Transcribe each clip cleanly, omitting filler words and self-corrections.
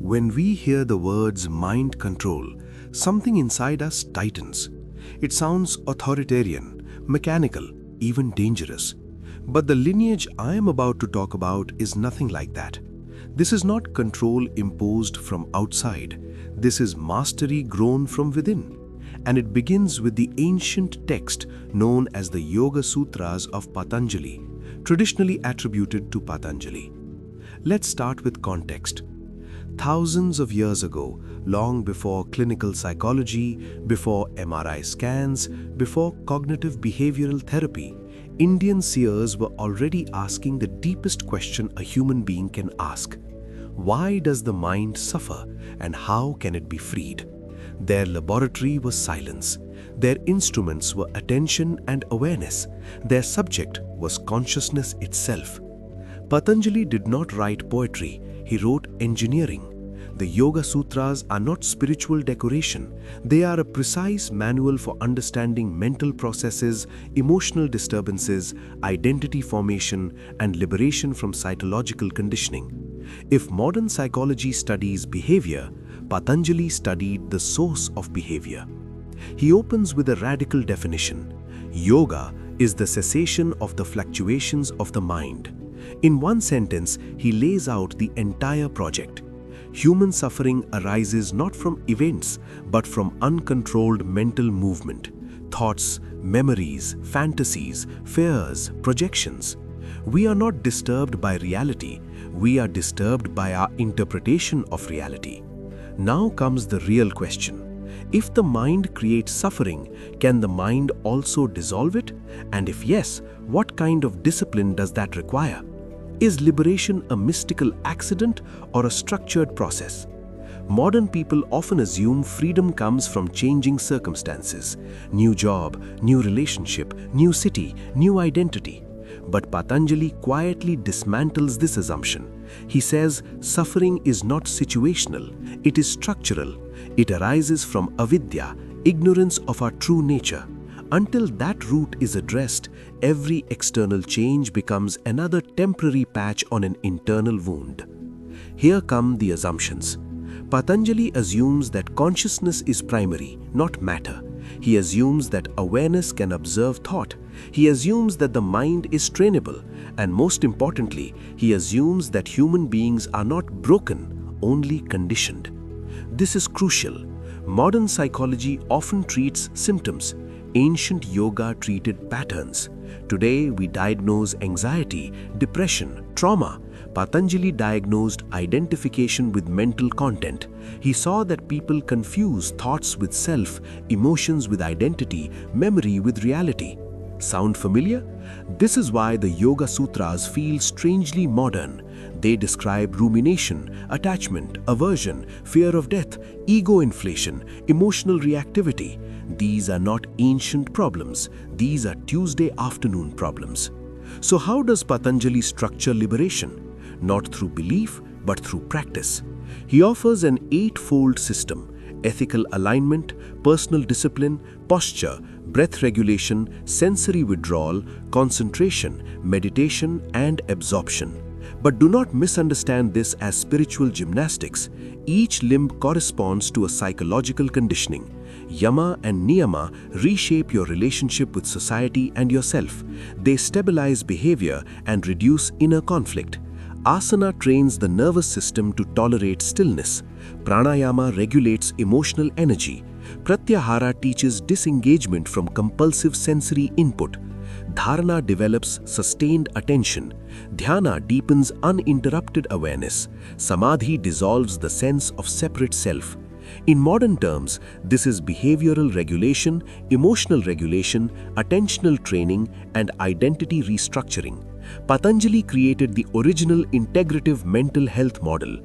When we hear the words mind control, something inside us tightens. It sounds authoritarian, mechanical, even dangerous. But the lineage I am about to talk about is nothing like that. This is not control imposed from outside. This is mastery grown from within. And it begins with the ancient text known as the Yoga Sutras of Patanjali, traditionally attributed to Patanjali. Let's start with context. Thousands of years ago, long before clinical psychology, before MRI scans, before cognitive behavioral therapy, Indian seers were already asking the deepest question a human being can ask. Why does the mind suffer and how can it be freed? Their laboratory was silence. Their instruments were attention and awareness. Their subject was consciousness itself. Patanjali did not write poetry, he wrote engineering. The Yoga Sutras are not spiritual decoration. They are a precise manual for understanding mental processes, emotional disturbances, identity formation, and liberation from psychological conditioning. If modern psychology studies behavior, Patanjali studied the source of behavior. He opens with a radical definition. Yoga is the cessation of the fluctuations of the mind. In one sentence, he lays out the entire project. Human suffering arises not from events, but from uncontrolled mental movement, thoughts, memories, fantasies, fears, projections. We are not disturbed by reality, we are disturbed by our interpretation of reality. Now comes the real question. If the mind creates suffering, can the mind also dissolve it? And if yes, what kind of discipline does that require? Is liberation a mystical accident or a structured process? Modern people often assume freedom comes from changing circumstances, new job, new relationship, new city, new identity. But Patanjali quietly dismantles this assumption. He says suffering is not situational, it is structural. It arises from avidya, ignorance of our true nature. Until that root is addressed, every external change becomes another temporary patch on an internal wound. Here come the assumptions. Patanjali assumes that consciousness is primary, not matter. He assumes that awareness can observe thought. He assumes that the mind is trainable. And most importantly, he assumes that human beings are not broken, only conditioned. This is crucial. Modern psychology often treats symptoms. Ancient yoga treated patterns. Today we diagnose anxiety, depression, trauma. Patanjali diagnosed identification with mental content. He saw that people confuse thoughts with self, emotions with identity, memory with reality. Sound familiar? This is why the Yoga Sutras feel strangely modern. They describe rumination, attachment, aversion, fear of death, ego inflation, emotional reactivity. These are not ancient problems. These are Tuesday afternoon problems. So how does Patanjali structure liberation? Not through belief, but through practice. He offers an eightfold system: ethical alignment, personal discipline, posture, breath regulation, sensory withdrawal, concentration, meditation, and absorption. But do not misunderstand this as spiritual gymnastics. Each limb corresponds to a psychological conditioning. Yama and Niyama reshape your relationship with society and yourself. They stabilize behavior and reduce inner conflict. Asana trains the nervous system to tolerate stillness. Pranayama regulates emotional energy. Pratyahara teaches disengagement from compulsive sensory input. Dharana develops sustained attention. Dhyana deepens uninterrupted awareness. Samadhi dissolves the sense of separate self. In modern terms, this is behavioral regulation, emotional regulation, attentional training, and identity restructuring. Patanjali created the original integrative mental health model.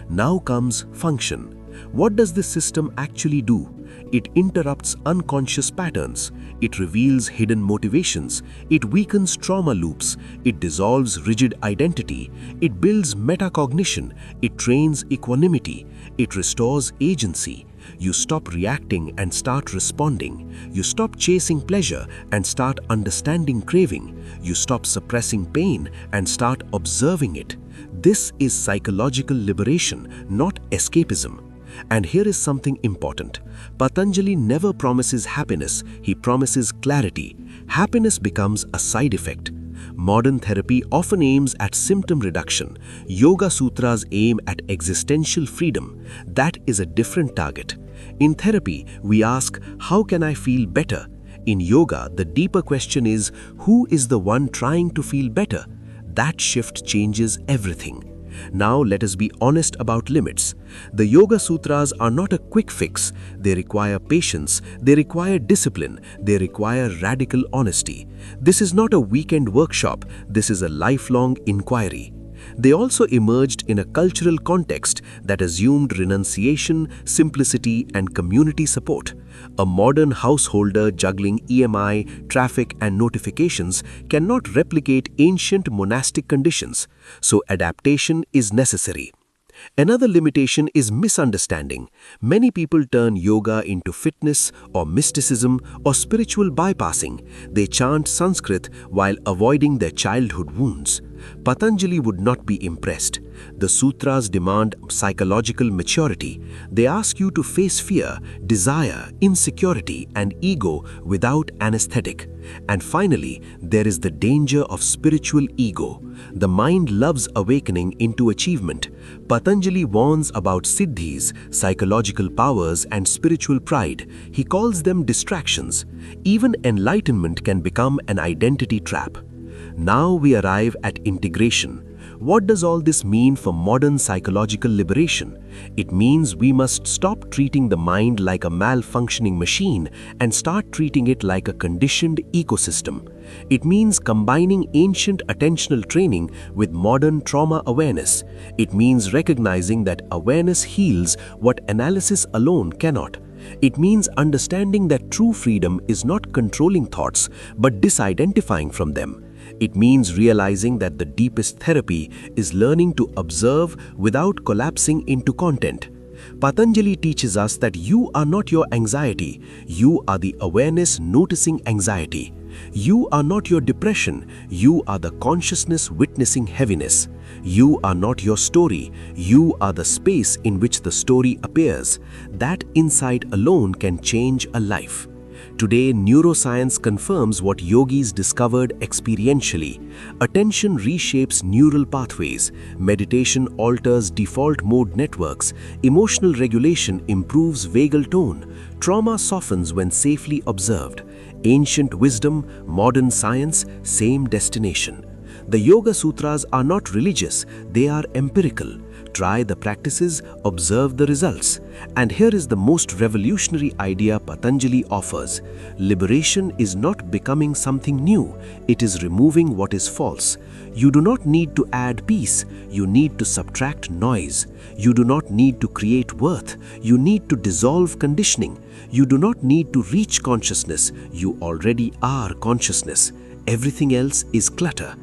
Now comes function. What does this system actually do? It interrupts unconscious patterns. It reveals hidden motivations. It weakens trauma loops. It dissolves rigid identity. It builds metacognition. It trains equanimity. It restores agency. You stop reacting and start responding. You stop chasing pleasure and start understanding craving. You stop suppressing pain and start observing it. This is psychological liberation, not escapism. And here is something important. Patanjali never promises happiness, he promises clarity. Happiness becomes a side effect. Modern therapy often aims at symptom reduction. Yoga Sutras aim at existential freedom. That is a different target. In therapy, we ask, how can I feel better? In yoga, the deeper question is, who is the one trying to feel better? That shift changes everything. Now let us be honest about limits. The Yoga Sutras are not a quick fix. They require patience, they require discipline, they require radical honesty. This is not a weekend workshop, this is a lifelong inquiry. They also emerged in a cultural context that assumed renunciation, simplicity, and community support. A modern householder juggling EMI, traffic, and notifications cannot replicate ancient monastic conditions, so adaptation is necessary. Another limitation is misunderstanding. Many people turn yoga into fitness or mysticism or spiritual bypassing. They chant Sanskrit while avoiding their childhood wounds. Patanjali would not be impressed. The sutras demand psychological maturity. They ask you to face fear, desire, insecurity, and ego without anesthetic. And finally, there is the danger of spiritual ego. The mind loves awakening into achievement. Patanjali warns about siddhis, psychological powers, and spiritual pride. He calls them distractions. Even enlightenment can become an identity trap. Now we arrive at integration. What does all this mean for modern psychological liberation? It means we must stop treating the mind like a malfunctioning machine and start treating it like a conditioned ecosystem. It means combining ancient attentional training with modern trauma awareness. It means recognizing that awareness heals what analysis alone cannot. It means understanding that true freedom is not controlling thoughts, but disidentifying from them. It means realizing that the deepest therapy is learning to observe without collapsing into content. Patanjali teaches us that you are not your anxiety, you are the awareness noticing anxiety. You are not your depression, you are the consciousness witnessing heaviness. You are not your story, you are the space in which the story appears. That insight alone can change a life. Today, neuroscience confirms what yogis discovered experientially. Attention reshapes neural pathways, meditation alters default mode networks, emotional regulation improves vagal tone, trauma softens when safely observed. Ancient wisdom, modern science, same destination. The Yoga Sutras are not religious, they are empirical. Try the practices, observe the results. And here is the most revolutionary idea Patanjali offers. Liberation is not becoming something new, it is removing what is false. You do not need to add peace, you need to subtract noise. You do not need to create worth, you need to dissolve conditioning. You do not need to reach consciousness, you already are consciousness. Everything else is clutter.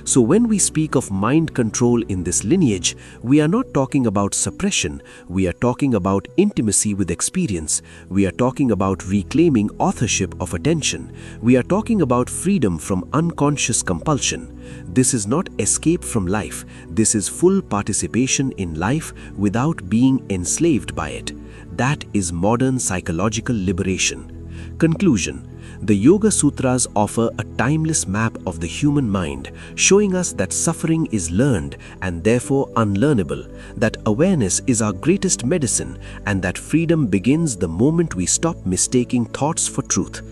So when we speak of mind control in this lineage, we are not talking about suppression, we are talking about intimacy with experience, we are talking about reclaiming authorship of attention, we are talking about freedom from unconscious compulsion. This is not escape from life, this is full participation in life without being enslaved by it. That is modern psychological liberation. Conclusion. The Yoga Sutras offer a timeless map of the human mind, showing us that suffering is learned and therefore unlearnable, that awareness is our greatest medicine, and that freedom begins the moment we stop mistaking thoughts for truth.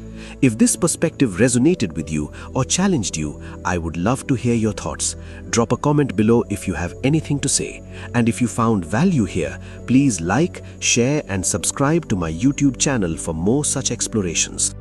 If this perspective resonated with you or challenged you, I would love to hear your thoughts. Drop a comment below if you have anything to say. And if you found value here, please like, share, and subscribe to my YouTube channel for more such explorations.